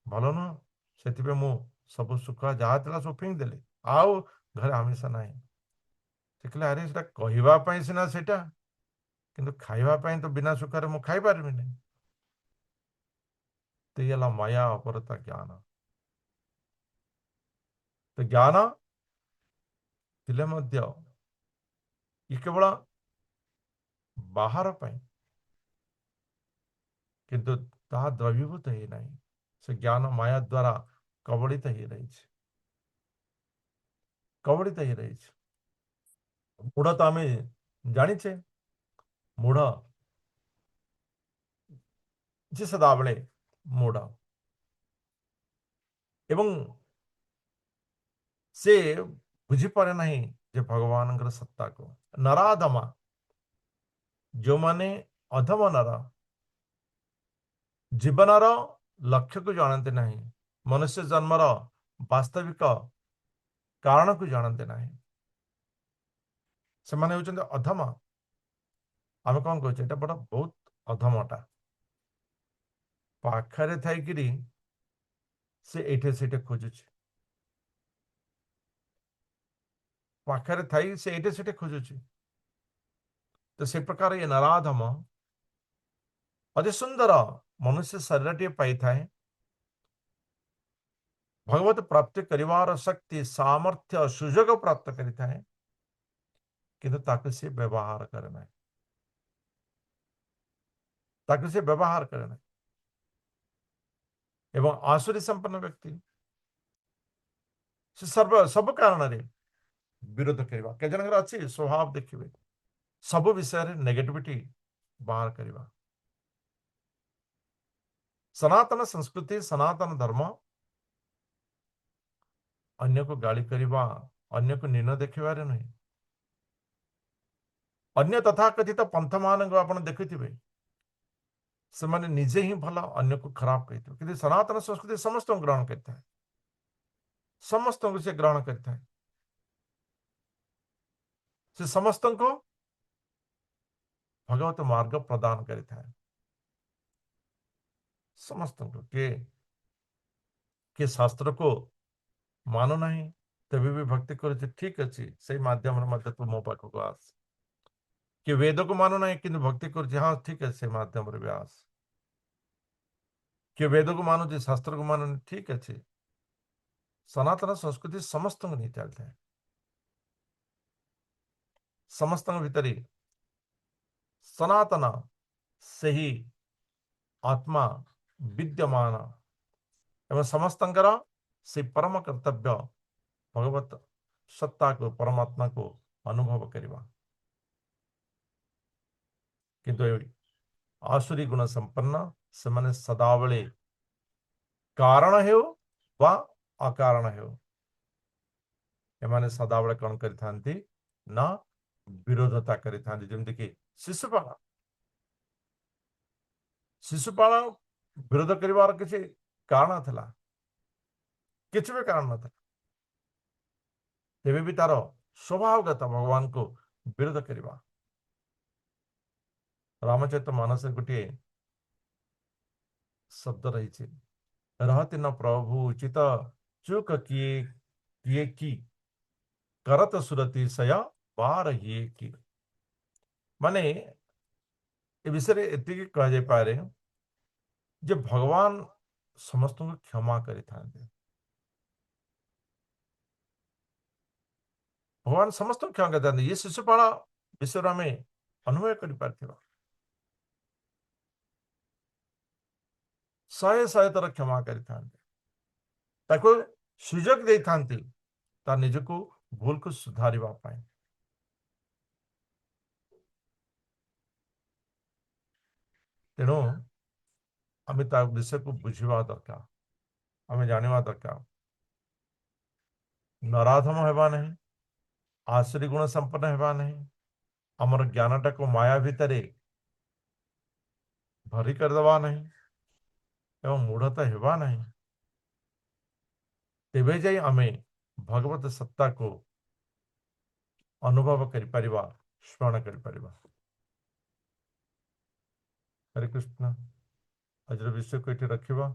भल नुह से मु सब सुखुआ जहाँ था सब फिंगदेली आउ घर आमिष ना से कहले अरे से कहवाई सीना से किंतु खाइबापी तो बिना सुखार मु खाई पारि नहीं तो ये माया अपरता ज्ञान तो ज्ञान थिले मध्य ये केवल बाहर पाई किंतु ता द्रवीभूत ही नहीं से ज्ञान माया द्वारा कबलित ही रही कबलित ही रही मूढ़ तो आम जाचे मूढ़ जे सदाबले मूढ़ एवं से बुझीपे ना जे भगवान सत्ता को नराधमा जो माने अधम नर जीवन लक्ष्य को जानते ना मनुष्य जन्मर वास्तविक कारण को जानते ना से माने होचंदे अधम। आम कौन कहे ये बड़ा बहुत अधमटा पाखरे थी से एठे सेठे खोजुचे पाखरे थी से एठे सेठे खोजुचे। तो से प्रकार ये नराधम अति सुंदर मनुष्य शरीर टे पाई थाए भगवत प्राप्ति करिवार शक्ति सामर्थ्य सुजोग प्राप्त करि थाए किंतु ताके से व्यवहार करे ना ताके से व्यवहार करे ना एवं आसुरी संपन्न व्यक्ति से सर्व सब कारण रे विरोध करवा के जनकर अच्छी स्वभाव देखिए सब विषय रे नेगेटिविटी बाहर करवा सनातन संस्कृति सनातन धर्म अन्य को गाली करवा अन्य को नीन देखिबारे नहीं अन्य तथाकथित पंथ मान को आप देखिथिबे से माने निजे ही भला अन्य को खराब कहते कि सनातन संस्कृति समस्त को ग्रहण करता है समस्त को से ग्रहण करता है से समस्त को भगवत मार्ग प्रदान करता है समस्त को के शास्त्र को मानो नहीं तभी भी भक्ति कर ठीक अच्छी से माध्यम मध्य तू मो पाखक आस कि वेद को मानो नहीं कि भक्ति कर हाँ ठीक है से माध्यम भी आस कि वेद को मानो शास्त्र को मानो ठीक अच्छे सनातन संस्कृति समस्त को नहीं चलते हैं समस्त भीतर सनातन से ही आत्मा विद्यमान एवं समस्त से परम कर्तव्य भगवत सत्ता को परमात्मा को अनुभव करवा किंतु आसुरी गुण संपन्न से माने सदाबले कारण हो वा अकारण हो एमाने सदाबले कौन करिथांती ना विरोधता करिथांती जेमति कि शिशुपाल शिशुपाल विरोध करिवार किसी कारण थिला किछि भी कारण नथा तेबे भी तार स्वभावगत भगवान को विरोध करिवा रामचरित मानस गोटे शब्द रही रहते न प्रभु उचित चूक किए किए की करत सुरति सया बार ये की माने ए विषय एति कह जाय पारे जे भगवान समस्त को क्षमा करि थांते भगवान समस्त को क्षमा करते ये शिशुपाल विषय आम अनुभव कर पार्थिबा शहे शहे थर क्षमा करि थांते ताको सुजोग दे थांती ता निजको भूल को सुधारिबा पाए तेणु आम ता विषय को बुझा दरकार आम जाना दरकार नराधम हेबा नहीं आश्री गुण संपन्न हेबा नहीं आमर ज्ञानटा को माया भितर भरी करदवा नहीं एवं मूढ़ता हेबा नहीं तेबे जाई आमे भगवत सत्ता को अनुभव करि परिबा स्मरण करि परिबा। हरे कृष्ण आज विषय को ये रखिबा।